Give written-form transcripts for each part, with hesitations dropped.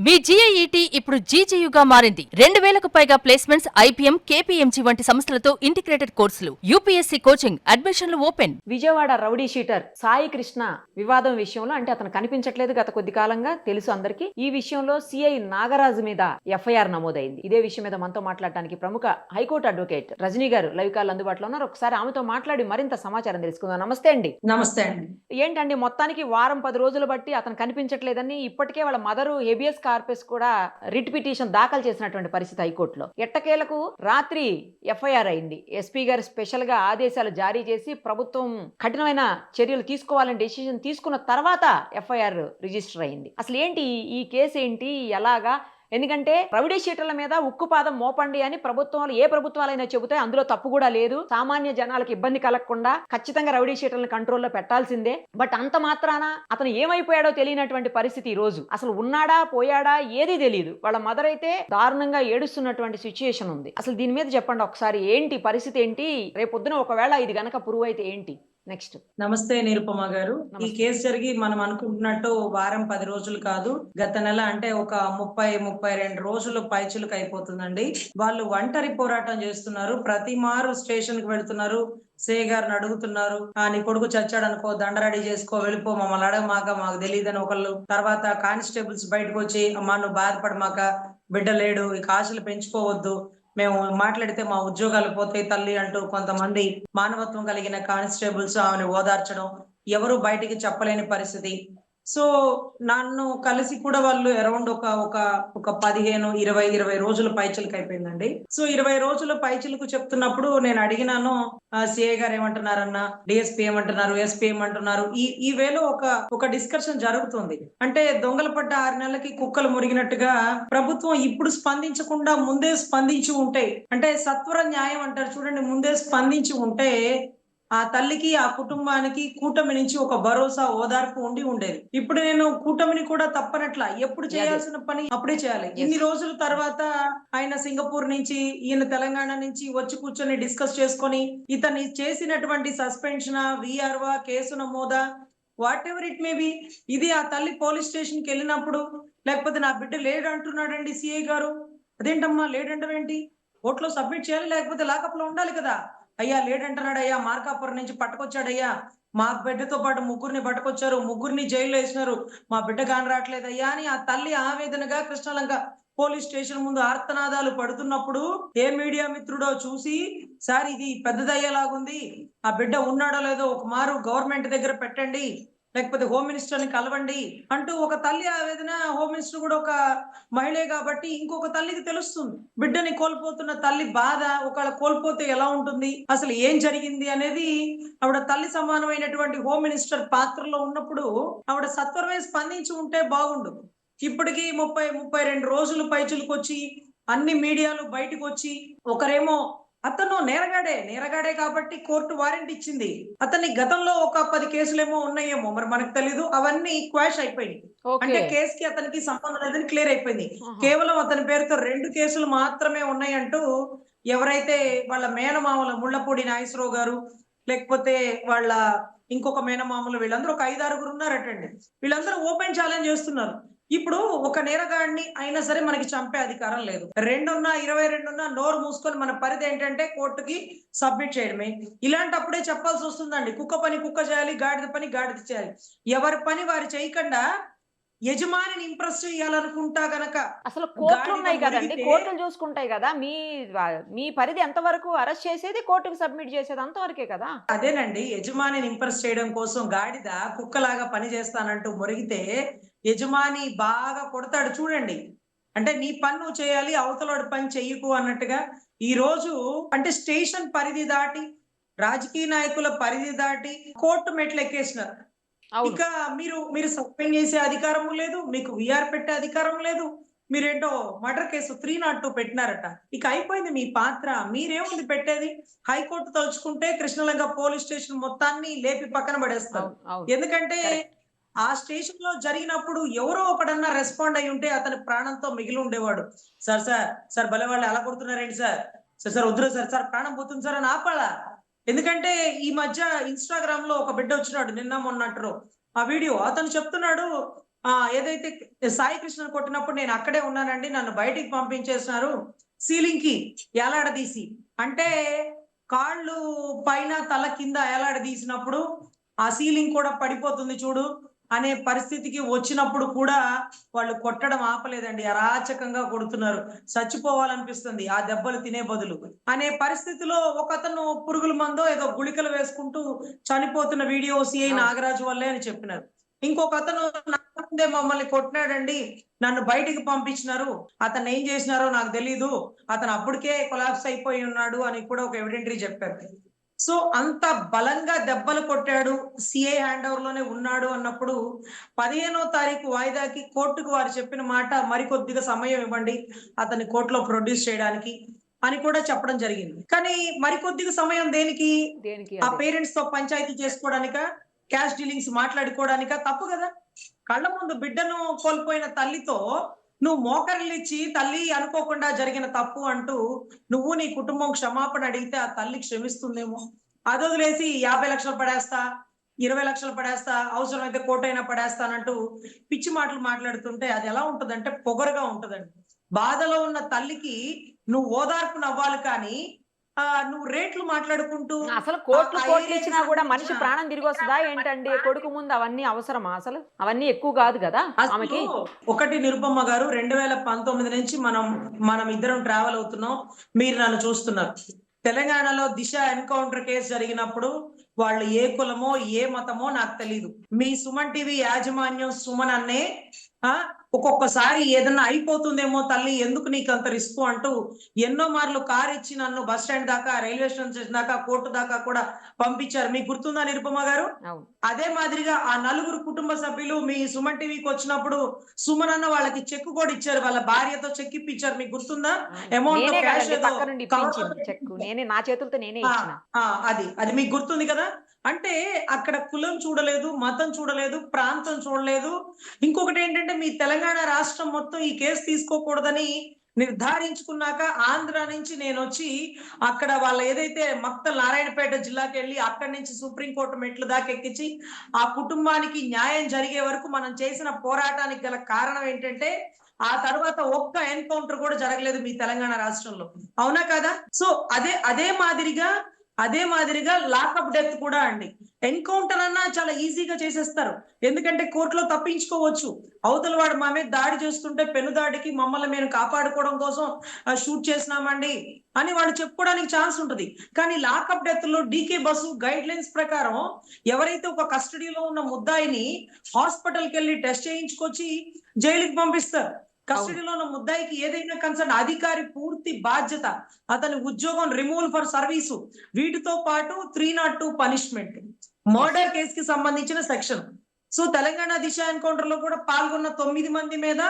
మీ జీఐఈటీ ఇప్పుడు జీజేయుగా మారింది. 2000కు పైగా ప్లేస్మెంట్స్, ఐపీఎం, కేపీఎంజీ వంటి సంస్థలతో ఇంటిగ్రేటెడ్ కోర్సులు. యూపీఎస్సీ కోచింగ్, అడ్మిషన్లు open. Vijayawada rowdy sheeter Sai Krishna వివాదం విషయంలో అంటే అతను కనిపించట్లేదు గత కొద్ది కాలంగా తెలుసు అందరికీ. ఈ విషయంలో సిఐ నాగరాజు మీద ఎఫ్ఐఆర్ నమోదైంది. ఇదే విషయం మీద మనతో మాట్లాడడానికి ప్రముఖ హైకోర్టు అడ్వకేట్ రజనీ గారు లైవ్ కాల్ అందుబాటులో ఉన్నారు. ఒకసారి ఆమెతో మాట్లాడి మరింత సమాచారం తెలుసుకుందాం. నమస్తే అండి. నమస్తే అండి. ఏంటండి మొత్తానికి వారం 10 రోజులు బట్టి అతను కనిపించట్లేదని ఇప్పటికే వాళ్ళ మదరు హెబియస్ కార్పస్ కూడా రిట్ పిటిషన్ దాఖలు చేసినటువంటి పరిస్థితి హైకోర్టులో. ఎట్టకేలకు రాత్రి ఎఫ్ఐఆర్ అయింది. ఎస్పీ గారు స్పెషల్ గా ఆదేశాలు జారీ చేసి ప్రభుత్వం కఠినమైన చర్యలు తీసుకోవాలని డెసిషన్ తీసుకున్న తర్వాత ఎఫ్ఐఆర్ రిజిస్టర్ అయింది. అసలు ఏంటి ఈ కేసు ఏంటి, ఎలాగా? ఎందుకంటే రౌడీ షీటర్ల మీద ఉక్కుపాదం మోపండి అని ప్రభుత్వాలు ఏ ప్రభుత్వాలైనా చెబుతాయి, అందులో తప్పు కూడా లేదు. సామాన్య జనాలకు ఇబ్బంది కలగకుండా ఖచ్చితంగా రౌడీ షీటర్లను కంట్రోల్లో పెట్టాల్సిందే. బట్ అంత మాత్రాన అతను ఏమైపోయాడో తెలియనటువంటి పరిస్థితి ఈ రోజు. అసలు ఉన్నాడా పోయాడా ఏదీ తెలియదు. వాళ్ళ మదర్ అయితే దారుణంగా ఏడుస్తున్నటువంటి సిచ్యుయేషన్ ఉంది. అసలు దీని మీద చెప్పండి ఒకసారి, ఏంటి పరిస్థితి ఏంటి? రేపొద్దున ఒకవేళ ఇది గనక ప్రూవ్ అయితే ఏంటి నెక్స్ట్? నమస్తే నిరుపమ గారు. ఈ కేసు జరిగి మనం అనుకుంటున్నట్టు వారం 10 రోజులు కాదు, గత నెల అంటే ఒక 30-32 రోజులు పైచులకు అయిపోతుందండి. వాళ్ళు ఒంటరి పోరాటం చేస్తున్నారు. ప్రతి మారు స్టేషన్ కి వెళ్తున్నారు, సే గారిని అడుగుతున్నారు, నీ కొడుకు చచ్చాడు అనుకో, దండ రెడీ చేసుకో, వెళ్ళిపో, మమ్మల్ని అడగమాక, మాకు తెలియదని ఒకళ్ళు. తర్వాత కానిస్టేబుల్స్ బయటకు వచ్చి, అమ్మా నువ్వు బాధపడమాక, బిడ్డ లేడు, ఇక ఆశలు పెంచుకోవద్దు, మేము మాట్లాడితే మా ఉద్యోగాలు పోతాయి తల్లి అంటూ కొంతమంది మానవత్వం కలిగిన కానిస్టేబుల్స్ ఆమెను ఓదార్చడం, ఎవరు బయటికి చెప్పలేని పరిస్థితి. సో నన్ను కలిసి కూడా వాళ్ళు అరౌండ్ ఒక 15-20 రోజుల పైచిలకు అయిపోయిందండి. సో 20 రోజుల పైచిలకు చెప్తున్నప్పుడు నేను అడిగినాను, సిఐ గారు ఏమంటున్నారన్నా, డిఎస్పీ ఏమంటున్నారు, ఎస్పీ ఏమంటున్నారు, ఈ వేలో ఒక డిస్కషన్ జరుగుతుంది. అంటే దొంగలు పడ్డ 6 నెలలకి కుక్కలు మురిగినట్టుగా ప్రభుత్వం ఇప్పుడు స్పందించకుండా ముందే స్పందించి ఉంటే, అంటే సత్వర న్యాయం అంటారు చూడండి, ముందే స్పందించి ఉంటే ఆ తల్లికి ఆ కుటుంబానికి కూటమి నుంచి ఒక భరోసా ఓదార్పు ఉండేది. ఇప్పుడు నేను కూటమిని కూడా తప్పనట్ల, ఎప్పుడు చేయాల్సిన పని అప్పుడే చేయాలి. ఇన్ని రోజుల తర్వాత ఆయన సింగపూర్ నుంచి, ఈయన తెలంగాణ నుంచి వచ్చి కూర్చొని డిస్కస్ చేసుకొని ఇతన్ని చేసినటువంటి సస్పెన్షన్, విఆర్వా, కేసు నమోదా, whatever it may be, ఇది ఆ తల్లి పోలీస్ స్టేషన్ కి వెళ్ళినప్పుడు, లేకపోతే నా బిడ్డ లేడు అంటున్నాడండి సిఐ గారు, అదేంటమ్మా లేడంటారేంటి, కోర్టులో సబ్మిట్ చేయాలి, లేకపోతే లాకప్ లో ఉండాలి కదా. అయ్యా లేడంటున్నాడయ్యా, మార్కాపురం నుంచి పట్టుకొచ్చాడయ్యా, మా బిడ్డతో పాటు 3 పట్టుకొచ్చారు, 3 జైల్లో వేసినారు, మా బిడ్డ కాని రావట్లేదయ్యా అని ఆ తల్లి ఆవేదనగా కృష్ణలంక పోలీస్ స్టేషన్ ముందు ఆర్తనాదాలు పడుతున్నప్పుడు ఏ మీడియా మిత్రుడో చూసి, సార్ ఇది పెద్దదయ్యేలాగుంది, ఆ బిడ్డ ఉన్నాడో లేదో ఒక మారు గవర్నమెంట్ దగ్గర పెట్టండి, లేకపోతే హోమ్ మినిస్టర్ ని కలవండి అంటూ ఒక తల్లి ఆవేదన. హోమ్ మినిస్టర్ కూడా ఒక మహిళే కాబట్టి ఇంకొక తల్లికి తెలుస్తుంది బిడ్డని కోల్పోతున్న తల్లి బాధ, ఒకవేళ కోల్పోతే ఎలా ఉంటుంది, అసలు ఏం జరిగింది అనేది. ఆవిడ తల్లి సమానమైనటువంటి హోమ్ మినిస్టర్ పాత్రలో ఉన్నప్పుడు ఆవిడ సత్వరమే స్పందించి ఉంటే బాగుండు. ఇప్పటికీ 30-32 రోజులు పైచులకు వచ్చి అన్ని మీడియాలు బయటకు వచ్చి, ఒకరేమో అతను నేరగాడే కాబట్టి కోర్టు వారెంట్ ఇచ్చింది, అతన్ని గతంలో ఒక 10 కేసులేమో ఉన్నాయేమో, మరి మనకు తెలీదు, అవన్నీ క్వాష్ అయిపోయింది. అంటే కేసుకి అతనికి సంబంధం లేదని క్లియర్ అయిపోయింది. కేవలం అతని పేరుతో 2 కేసులు మాత్రమే ఉన్నాయంటూ ఎవరైతే వాళ్ళ మేనమామల ముళ్ళపూడి నాగేశ్వరరావు గారు, లేకపోతే వాళ్ళ ఇంకొక మేనమామలు, వీళ్ళందరూ ఒక 5-6 ఉన్నారటండి. వీళ్ళందరూ ఓపెన్ ఛాలెంజ్ చేస్తున్నారు. ఇప్పుడు ఒక నేరగాడిని అయినా సరే మనకి చంపే అధికారం లేదు. 22 నోరు మూసుకొని మన పరిధి ఏంటంటే కోర్టుకి సబ్మిట్ చేయడమే. ఇలాంటప్పుడే చెప్పాల్సి వస్తుందండి, కుక్క పని కుక్క చేయాలి, గాడిద పని గాడిద చేయాలి. ఎవరి పని వారు చేయకుండా యజమానిని ఇంప్రెస్ చేయాలనుకుంటా గనక, అసలు కోర్టులు ఉన్నాయి కదండి, కోర్టులు చూసుకుంటాయి కదా. మీ పరిధి ఎంతవరకు అరెస్ట్ చేసేది, కోర్టుకు సబ్మిట్ చేసేది అంతవరకే కదా. అదేనండి, యజమానిని ఇంప్రెస్ చేయడం కోసం గాడిద కుక్కలాగా పని చేస్తానంటూ మొరిగితే యజమాని బాగా కొడతాడు చూడండి. అంటే నీ పని నువ్వు చేయాలి, అవతలోడి పని చెయ్యకు అన్నట్టుగా ఈ రోజు అంటే స్టేషన్ పరిధి దాటి, రాజకీయ నాయకుల పరిధి దాటి కోర్టు మెట్లు ఎక్కేసినారు. ఇక మీరు సస్పెండ్ చేసే అధికారం లేదు, మీకు విఆర్ పెట్టే అధికారం లేదు. మీరేంటో మర్డర్ కేసు 302 పెట్టినారట. ఇక అయిపోయింది మీ పాత్ర. మీరేముంది పెట్టేది? హైకోర్టు తలుచుకుంటే కృష్ణలంక పోలీస్ స్టేషన్ మొత్తాన్ని లేపి పక్కన పడేస్తారు. ఎందుకంటే ఆ స్టేషన్ లో జరిగినప్పుడు ఎవరో ఒకడన్నా రెస్పాండ్ అయి ఉంటే అతని ప్రాణంతో మిగిలి ఉండేవాడు. సార్ భలే వాళ్ళు అలా కొడుతున్నారేంటి సార్ వద్దురు సార్ ప్రాణం పోతుంది సార్ అని ఆపాలా. ఎందుకంటే ఈ మధ్య ఇన్స్టాగ్రామ్ లో ఒక బిడ్డ వచ్చినాడు, నిన్న మొన్నట్టు ఆ వీడియో, అతను చెప్తున్నాడు, ఏదైతే సాయి కృష్ణ కొట్టినప్పుడు నేను అక్కడే ఉన్నానండి, నన్ను బయటికి పంపించేస్తున్నారు సీలింగ్ కి ఏలాడదీసి. అంటే కాళ్ళు పైన తల కింద ఏలాడదీసినప్పుడు ఆ సీలింగ్ కూడా పడిపోతుంది చూడు అనే పరిస్థితికి వచ్చినప్పుడు కూడా వాళ్ళు కొట్టడం ఆపలేదండి, అరాచకంగా కొడుతున్నారు. చచ్చిపోవాలనిపిస్తుంది ఆ దెబ్బలు తినే బదులు అనే పరిస్థితిలో ఒకతను పురుగుల మందో ఏదో గుళికలు వేసుకుంటూ చనిపోతున్న వీడియో సిఐ నాగరాజు వల్లే అని చెప్పినారు. ఇంకొక అతను ముందే మమ్మల్ని కొట్టినాడండి, నన్ను బయటికి పంపించినారు, అతను ఏం చేసినారో నాకు తెలీదు, అతను అప్పటికే కొలాప్స్ అయిపోయి ఉన్నాడు అని కూడా ఒక ఎవిడెంటరీ చెప్పారు. సో అంత బలంగా దెబ్బలు కొట్టాడు, సిఐ హ్యాండ్ ఓవర్ లోనే ఉన్నాడు అన్నప్పుడు 15వ తారీఖు వాయిదాకి కోర్టుకు వారు చెప్పిన మాట మరికొద్దిగా సమయం ఇవ్వండి అతన్ని కోర్టులో ప్రొడ్యూస్ చేయడానికి అని కూడా చెప్పడం జరిగింది. కానీ మరికొద్దిగా సమయం దేనికి? ఆ పేరెంట్స్ తో పంచాయతీ చేసుకోవడానిక, క్యాష్ డీలింగ్స్ మాట్లాడుకోవడానిక? తప్పు కదా. కళ్ళ ముందు బిడ్డను కోల్పోయిన తల్లితో నువ్వు మోకరిల్లిచ్చి తల్లి అనుకోకుండా జరిగిన తప్పు అంటూ నువ్వు నీ కుటుంబం క్షమాపణ అడిగితే ఆ తల్లి క్షమిస్తుందేమో. అది వదిలేసి 50 లక్షలు పడేస్తా, 20 లక్షలు పడేస్తా, అవసరమైతే కోటైనా పడేస్తానంటూ పిచ్చి మాటలు మాట్లాడుతుంటే అది ఎలా ఉంటదంటే పొగరుగా ఉంటదండి. బాధలో ఉన్న తల్లికి నువ్వు ఓదార్పు నవ్వాలి, కానీ నువ్వు రేట్లు మాట్లాడుకుంటూ అసలు కోట్లు ఇచ్చినా కూడా మనిషి ప్రాణం తిరిగి వస్తుందా ఏంటండి? కొడుకు ముందు అవన్నీ అవసరమా? అసలు అవన్నీ ఎక్కువ కాదు కదా ఆమెకి. ఒకటి నిరుపమ్మ గారు, 2019 నుంచి మనం ఇద్దరం ట్రావెల్ అవుతున్నాం, మీరు నన్ను చూస్తున్నారు. తెలంగాణలో దిశ ఎన్కౌంటర్ కేసు జరిగినప్పుడు వాళ్ళు ఏ కులమో ఏ మతమో నాకు తెలియదు, మీ సుమన్ టీవీ యాజమాన్యం సుమన్ అన్నే ఒక్కొక్కసారి ఏదన్నా అయిపోతుందేమో తల్లి, ఎందుకు నీకు అంత రిస్క్ అంటూ ఎన్నో మార్లు కారు ఇచ్చి నన్ను బస్ స్టాండ్ దాకా, రైల్వే స్టేషన్ దాకా, కోర్టు దాకా కూడా పంపించారు. మీకు గుర్తుందా నిరుపమ గారు? అదే మాదిరిగా ఆ 4 కుటుంబ సభ్యులు మీ సుమన్ టీవీకి వచ్చినప్పుడు సుమన్ అన్న వాళ్ళకి చెక్ కూడా ఇచ్చారు, వాళ్ళ భార్యతో చెక్ ఇప్పించారు. మీకు గుర్తుందా? అమౌంట్ నా చేతులతో నేనే ఇచ్చిన. అది మీకు గుర్తుంది కదా. అంటే అక్కడ కులం చూడలేదు, మతం చూడలేదు, ప్రాంతం చూడలేదు. ఇంకొకటి ఏంటంటే మీ తెలంగాణ రాష్ట్రం మొత్తం ఈ కేసు తీసుకోకూడదని నిర్ధారించుకున్నాక ఆంధ్ర నుంచి నేను వచ్చి అక్కడ వాళ్ళ ఏదైతే మక్తల్ నారాయణపేట జిల్లాకి వెళ్ళి అక్కడి నుంచి సుప్రీంకోర్టు మెట్లు దాకా ఎక్కించి ఆ కుటుంబానికి న్యాయం జరిగే వరకు మనం చేసిన పోరాటానికి గల కారణం ఏంటంటే ఆ తర్వాత ఒక్క ఎన్కౌంటర్ కూడా జరగలేదు మీ తెలంగాణ రాష్ట్రంలో, అవునా కదా? సో అదే మాదిరిగా లాకప్ డెత్ కూడా అండి. ఎన్కౌంటర్ అన్నా చాలా ఈజీగా చేసేస్తారు, ఎందుకంటే కోర్టులో తప్పించుకోవచ్చు. అవతల వాడు మా మీద దాడి చేస్తుంటే పెను దాడికి మమ్మల్ని మేము కాపాడుకోవడం కోసం షూట్ చేసినామండి అని వాళ్ళు చెప్పుకోవడానికి ఛాన్స్ ఉంటుంది. కానీ లాకప్ డెత్ లో డీకే బసు గైడ్ లైన్స్ ప్రకారం ఎవరైతే ఒక కస్టడీలో ఉన్న ముద్దాయిని హాస్పిటల్కి వెళ్ళి టెస్ట్ చేయించుకొచ్చి జైలుకి పంపిస్తారు. కస్టడీలో ఉన్న ముద్దాయికి ఏదైనా కన్సర్న్ అధికారి పూర్తి బాధ్యత, అతని ఉద్యోగం రిమూవల్ ఫర్ సర్వీసు, వీటితో పాటు 302 పనిష్మెంట్, మర్డర్ కేసుకి సంబంధించిన section. So Telangana Disha encounter లో కూడా పాల్గొన్న 9 మంది మీద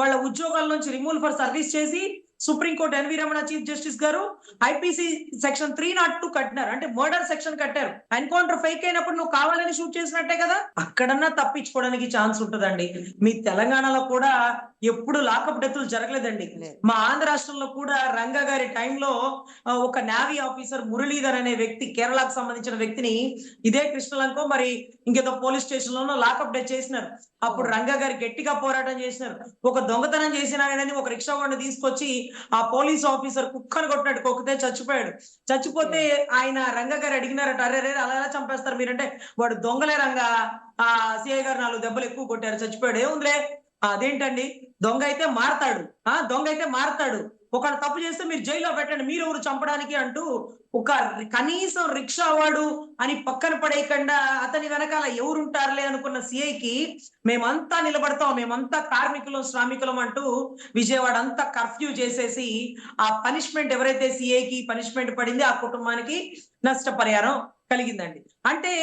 వాళ్ళ ఉద్యోగాల నుంచి రిమూవల్ ఫర్ సర్వీస్ చేసి supreme court NV Ramana chief justice గారు ఐపీసీ సెక్షన్ 302 కట్టినారు, అంటే మర్డర్ సెక్షన్ కట్టారు. ఎన్కౌంటర్ ఫేక్ అయినప్పుడు నువ్వు కావాలని షూట్ చేసినట్టే కదా, అక్కడన్నా తప్పించుకోవడానికి ఛాన్స్ ఉంటుందండి. మీ తెలంగాణలో కూడా ఎప్పుడు లాకప్ డెత్తులు జరగలేదండి. మా ఆంధ్ర రాష్ట్రంలో కూడా రంగా గారి టైంలో ఒక నేవీ ఆఫీసర్ మురళీధర్ అనే వ్యక్తి, కేరళకు సంబంధించిన వ్యక్తిని ఇదే కృష్ణలంకో మరి ఇంకేదో పోలీస్ స్టేషన్ లోనో లాకప్ డెత్ చేసినారు. అప్పుడు రంగా గారు గట్టిగా పోరాటం చేసినారు. ఒక దొంగతనం చేసినారని ఒక రిక్షా వాడిని తీసుకొచ్చి ఆ పోలీస్ ఆఫీసర్ కుక్కను కొట్టినట్టు కొక్కితే చచ్చిపోయాడు. చచ్చిపోతే ఆయన రంగా గారు అడిగినారట, అరే అలా ఎలా చంపేస్తారు మీరంటే, వాడు దొంగలే రంగా, ఆ సిఐ గారు 4 దెబ్బలు ఎక్కువ కొట్టారు, చచ్చిపోయాడు. ఏముందిలే, అదేంటండి, దొంగ అయితే మారతాడు, ఒకడు తప్పు చేస్తే మీరు జైల్లో పెట్టండి, మీరు ఎవరు చంపడానికి అంటూ ఒక కనీసం రిక్షా వాడు అని పక్కన పడేయకుండా అతని వెనకాల ఎవరుంటారులే అనుకున్న సిఐకి మేమంతా నిలబడతాం, మేమంతా కార్మికులం శ్రామికులం అంటూ విజయవాడ అంతా కర్ఫ్యూ చేసేసి ఆ పనిష్మెంట్ ఎవరైతే సిఐకి పనిష్మెంట్ పడింది ఆ కుటుంబానికి నష్టపరిహారం కలిగిందండి. అంటే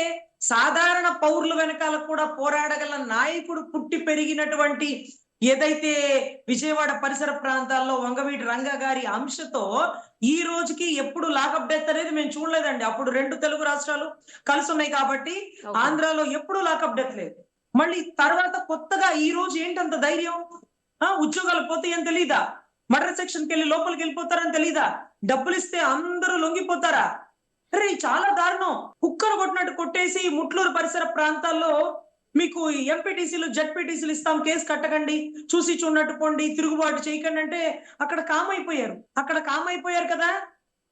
సాధారణ పౌరుల వెనకాల కూడా పోరాడగల నాయకుడు పుట్టి పెరిగినటువంటి ఏదైతే విజయవాడ పరిసర ప్రాంతాల్లో వంగవీటి రంగా గారి అంశతో ఈ రోజుకి ఎప్పుడు లాకప్ డెత్ అనేది మేము చూడలేదండి. అప్పుడు 2 తెలుగు రాష్ట్రాలు కలిసి ఉన్నాయి కాబట్టి ఆంధ్రాలో ఎప్పుడు లాకప్ డెత్ లేదు. మళ్ళీ తర్వాత కొత్తగా ఈ రోజు ఏంటంత ధైర్యం? ఉద్యోగాలు పోతాయని తెలీదా? మర్డర్ సెక్షన్కి వెళ్ళి లోపలికి వెళ్ళిపోతారని తెలీదా? డబ్బులు ఇస్తే అందరూ లొంగిపోతారా? అరే చాలా దారుణం. కుక్కను కొట్టినట్టు కొట్టేసి ముట్లూరు పరిసర ప్రాంతాల్లో మీకు ఎంపీటీసీలు జడ్పీటీసీలు ఇస్తాం, కేసు కట్టకండి, చూసి చూడనట్టు పోండి, తిరుగుబాటు చేయకండి అంటే అక్కడ కామ్ అయిపోయారు కదా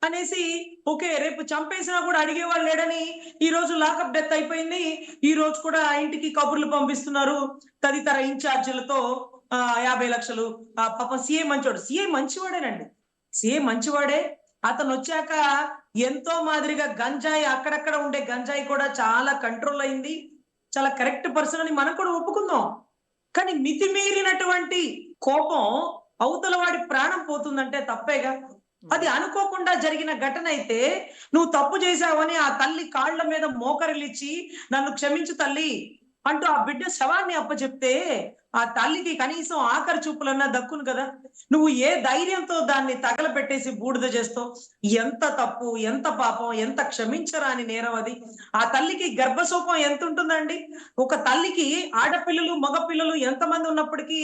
అనేసి ఓకే రేపు చంపేసినా కూడా అడిగేవాళ్ళు లేడని ఈ రోజు లాకప్ డెత్ అయిపోయింది. ఈ రోజు కూడా ఆ ఇంటికి కబుర్లు పంపిస్తున్నారు తదితర ఇన్ఛార్జీలతో 50 లక్షలు. పాపం సీఏ మంచివాడేనండి, సీఏ మంచివాడే. అతను వచ్చాక ఎంతో మాదిరిగా గంజాయి, అక్కడక్కడ ఉండే గంజాయి కూడా చాలా కంట్రోల్ అయింది. చాలా కరెక్ట్ పర్సన్ అని మనం కూడా ఒప్పుకుందాం. కానీ మితిమీరినటువంటి కోపం అవతల వాడి ప్రాణం పోతుందంటే తప్పేగా. అది అనుకోకుండా జరిగిన ఘటన అయితే నువ్వు తప్పు చేశావని ఆ తల్లి కాళ్ళ మీద మోకరిల్లిచ్చి నన్ను క్షమించు తల్లి అంటూ ఆ బిడ్డ శవాన్ని అప్పచెప్తే ఆ తల్లికి కనీసం ఆఖరి చూపులన్నా దక్కును కదా. నువ్వు ఏ ధైర్యంతో దాన్ని తగలబెట్టేసి బూడిద చేస్తావు? ఎంత తప్పు, ఎంత పాపం, ఎంత క్షమించరాని నేరం అది. ఆ తల్లికి గర్భశోకం ఎంత ఉంటుందండి. ఒక తల్లికి ఆడపిల్లలు మగపిల్లలు ఎంతమంది ఉన్నప్పటికీ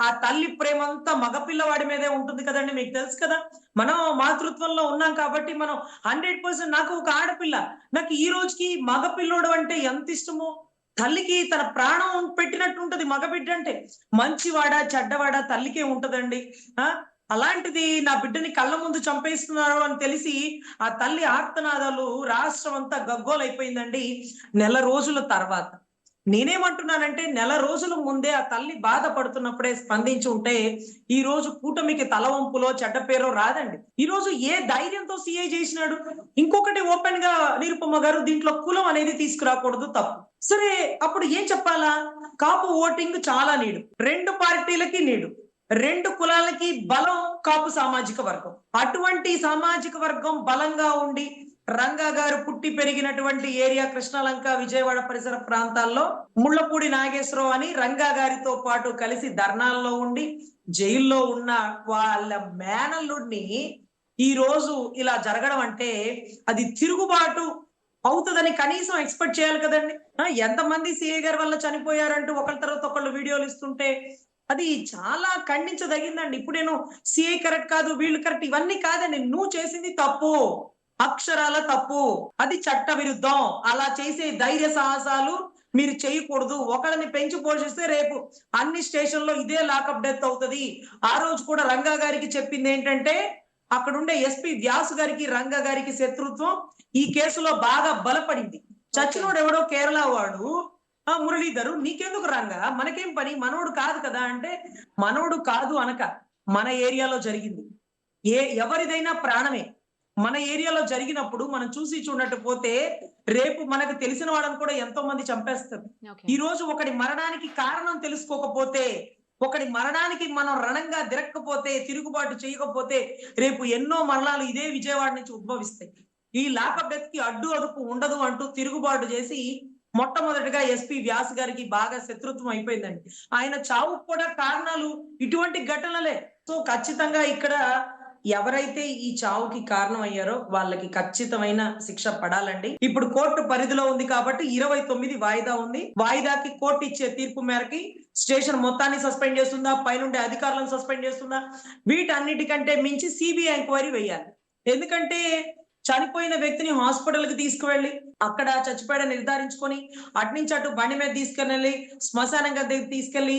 ఆ తల్లి ప్రేమ అంతా మగపిల్లవాడి మీదే ఉంటుంది కదండి. మీకు తెలుసు కదా, మనం మాతృత్వంలో ఉన్నాం కాబట్టి మనం 100%. నాకు ఒక ఆడపిల్ల, నాకు ఈ రోజుకి మగపిల్లోడు అంటే ఎంత ఇష్టమో. తల్లికి తన ప్రాణం పెట్టినట్టు ఉంటది మగబిడ్డ అంటే. మంచివాడా చెడ్డవాడా తల్లికే ఉంటదండి. అలాంటిది నా బిడ్డని కళ్ళ ముందు చంపేస్తున్నారు అని తెలిసి ఆ తల్లి ఆర్తనాదాలు రాష్ట్రం అంతా గగ్గోలైపోయిందండి. నెల రోజుల తర్వాత నేనేమంటున్నానంటే, నెల రోజుల ముందే ఆ తల్లి బాధపడుతున్నప్పుడే స్పందించి ఉంటే ఈ రోజు కూటమికి తలవంపులో చెడ్డ పేరో రాదండి. ఈ రోజు ఏ ధైర్యంతో సీఐ చేసినాడు. ఇంకొకటి ఓపెన్ గా నిరుపమ్మ గారు, దీంట్లో కులం అనేది తీసుకురాకూడదు, తప్పు. సరే అప్పుడు ఏం చెప్పాలా? కాపు ఓటింగ్ చాలా నీడు, 2 పార్టీలకి నీడు, 2 కులాలకి బలం కాపు సామాజిక వర్గం. అటువంటి సామాజిక వర్గం బలంగా ఉండి రంగా గారు పుట్టి పెరిగినటువంటి ఏరియా కృష్ణలంక విజయవాడ పరిసర ప్రాంతాల్లో ముళ్ళపూడి నాగేశ్వరరావు అని రంగా గారితో పాటు కలిసి ధర్నాల్లో ఉండి జైల్లో ఉన్న వాళ్ళ మేనల్లుడిని ఈ రోజు ఇలా జరగడం అంటే అది తిరుగుబాటు అవుతుందని కనీసం ఎక్స్పెక్ట్ చేయాలి కదండి. ఎంతమంది సిఐ గారి వల్ల చనిపోయారంటూ ఒకళ్ళ తర్వాత ఒకళ్ళు వీడియోలు ఇస్తుంటే అది చాలా ఖండించదగిందండి. ఇప్పుడు నేను సిఐ కరెక్ట్ కాదు, వీళ్ళు కరెక్ట్, ఇవన్నీ కాదండి. నువ్వు చేసింది తప్పు, అక్షరాల తప్పు, అది చట్ట విరుద్ధం. అలా చేసే ధైర్య సాహసాలు మీరు చేయకూడదు. ఒకళ్ళని పెంచి పోషిస్తే రేపు అన్ని స్టేషన్లో ఇదే లాకప్ డెత్ అవుతుంది. ఆ రోజు కూడా రంగా గారికి చెప్పింది ఏంటంటే, అక్కడుండే ఎస్పీ వ్యాసు గారికి రంగా గారికి శత్రుత్వం ఈ కేసులో బాగా బలపడింది. చచ్చినోడు ఎవడో కేరళ వాడు, మురళీధరు, నీకెందుకు రంగా, మనకేం పని, మనోడు కాదు కదా అంటే, మనోడు కాదు అనక మన ఏరియాలో జరిగింది. ఎవరిదైనా ప్రాణమే. మన ఏరియాలో జరిగినప్పుడు మనం చూసి చూడట్టు పోతే రేపు మనకు తెలిసిన వాళ్ళని కూడా ఎంతో మంది చంపేస్తారు. ఈ రోజు ఒకటి మరణానికి కారణం తెలుసుకోకపోతే, ఒకటి మరణానికి మనం రణంగా దిరక్కపోతే, తిరుగుబాటు చేయకపోతే రేపు ఎన్నో మరణాలు ఇదే విజయవాడ నుంచి ఉద్భవిస్తాయి. ఈ లాకప్ డెత్ కి అడ్డు అదుపు ఉండదు అంటూ తిరుగుబాటు చేసి మొట్టమొదటిగా ఎస్పీ వ్యాస్ గారికి బాగా శత్రుత్వం అయిపోయిందండి. ఆయన చావుకు కూడా కారణాలు ఇటువంటి ఘటనలే. సో ఖచ్చితంగా ఇక్కడ ఎవరైతే ఈ చావుకి కారణం అయ్యారో వాళ్ళకి ఖచ్చితమైన శిక్ష పడాలండి. ఇప్పుడు కోర్టు పరిధిలో ఉంది కాబట్టి 29 వాయిదా ఉంది. వాయిదాకి కోర్టు ఇచ్చే తీర్పు మేరకి స్టేషన్ మొత్తాన్ని సస్పెండ్ చేస్తుందా, పైనుండే అధికారులను సస్పెండ్ చేస్తుందా, వీటన్నిటికంటే మించి సిబిఐ ఎంక్వైరీ వేయాలి. ఎందుకంటే చనిపోయిన వ్యక్తిని హాస్పిటల్ కి తీసుకువెళ్ళి అక్కడ చచ్చిపోయాడని నిర్ధారించుకొని అట్నుంచి అటు బండి మీద తీసుకెళ్ళి శ్మశానం దగ్గరికి తీసుకెళ్లి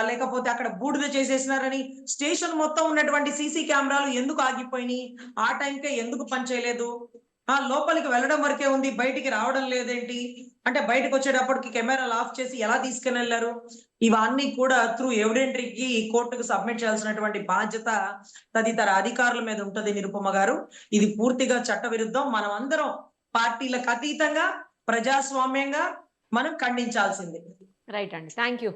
లేకపోతే అక్కడ బూడిద చేసేసినారని స్టేషన్ మొత్తం ఉన్నటువంటి సీసీ కెమెరాలు ఎందుకు ఆగిపోయినాయి, ఆ టైంకే ఎందుకు పనిచేయలేదు, లోపలికి వెళ్ళడం వరకే ఉంది, బయటికి రావడం లేదేంటి అంటే, బయటకు వచ్చేటప్పటికి కెమెరాలు ఆఫ్ చేసి ఎలా తీసుకుని వెళ్ళారు, ఇవన్నీ కూడా త్రూ ఎవిడెంటరీకి కోర్టుకు సబ్మిట్ చేయాల్సినటువంటి బాధ్యత తదితర అధికారుల మీద ఉంటది నిరుపమ గారు. ఇది పూర్తిగా చట్ట విరుద్ధం. మనం అందరం పార్టీలకు అతీతంగా ప్రజాస్వామ్యంగా మనం ఖండించాల్సింది. రైట్ అండి, థ్యాంక్ యూ.